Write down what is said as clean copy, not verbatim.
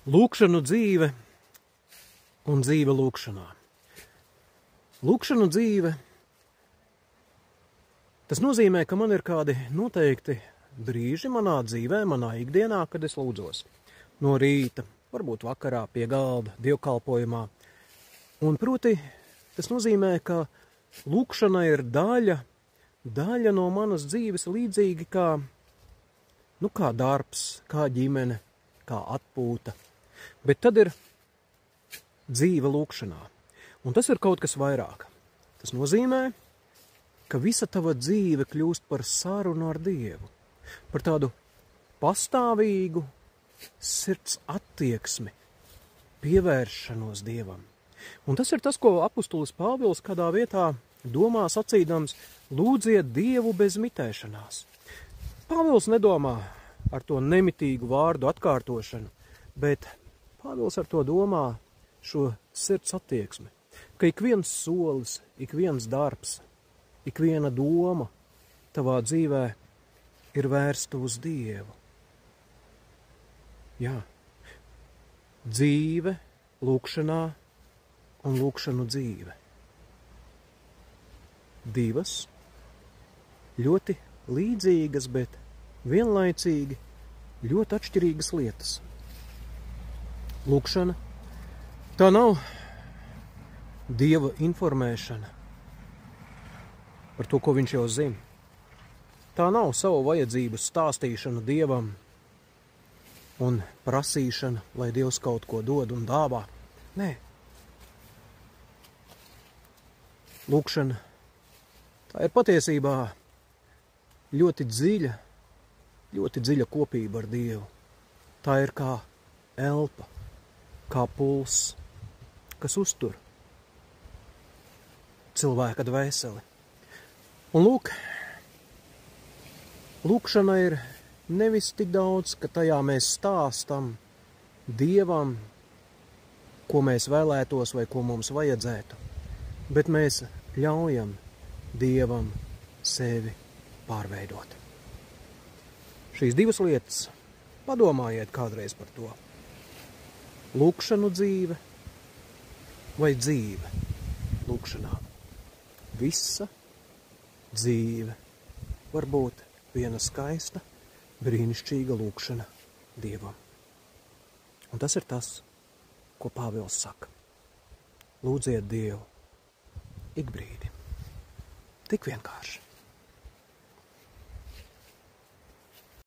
Lūkšanu dzīve un dzīve lūkšanā. Lūkšanu dzīve, tas nozīmē, ka man ir kādi noteikti brīži manā dzīvē, manā ikdienā, kad es lūdzos. No rīta, varbūt vakarā, pie galda, dievkalpojumā. Un proti, tas nozīmē, ka lūkšana ir daļa no manas dzīves līdzīgi kā darbs, kā ģimene, kā atpūta. Bet tad ir dzīve lūkšanā. Un tas ir kaut kas vairāk. Tas nozīmē, ka visa tava dzīve kļūst par sarunu ar Dievu. Par tādu pastāvīgu sirds attieksmi, pievēršanos Dievam. Un tas ir tas, ko apustulis Pāvils kādā vietā domā sacīdams: lūdziet Dievu bez mitēšanās. Pāvils nedomā ar to nemitīgu vārdu atkārtošanu, bet Pāvils ar to domā šo sirds attieksmi, ka ik viens solis, ik viens darbs, ik viena doma tavā dzīvē ir vērsta uz Dievu. Jā, dzīve lūkšanā un lūkšanu dzīve. Divas ļoti līdzīgas, bet vienlaicīgi ļoti atšķirīgas lietas. Lūkšana, tā nav Dieva informēšana par to, ko viņš jau zina. Tā nav savu vajadzību stāstīšana Dievam un prasīšana, lai Dievs kaut ko dod un dāvā. Nē. Lūkšana, tā ir patiesībā ļoti dziļa kopība ar Dievu. Tā ir kā elpa, kā pulss, kas uztur cilvēka dvēseli. Un lūkšana ir nevis tik daudz, ka tajā mēs stāstam Dievam, ko mēs vēlētos vai ko mums vajadzētu, bet mēs ļaujam Dievam sevi pārveidot. Šīs divas lietas, padomājiet kādreiz par to. Lūkšanu dzīve vai dzīve lūkšanā. Visa dzīve var būt viena skaista, brīnišķīga lūkšana Dievam. Un tas ir tas, ko Pāvils saka. Lūdziet Dievu ik brīdi. Tik vienkārši.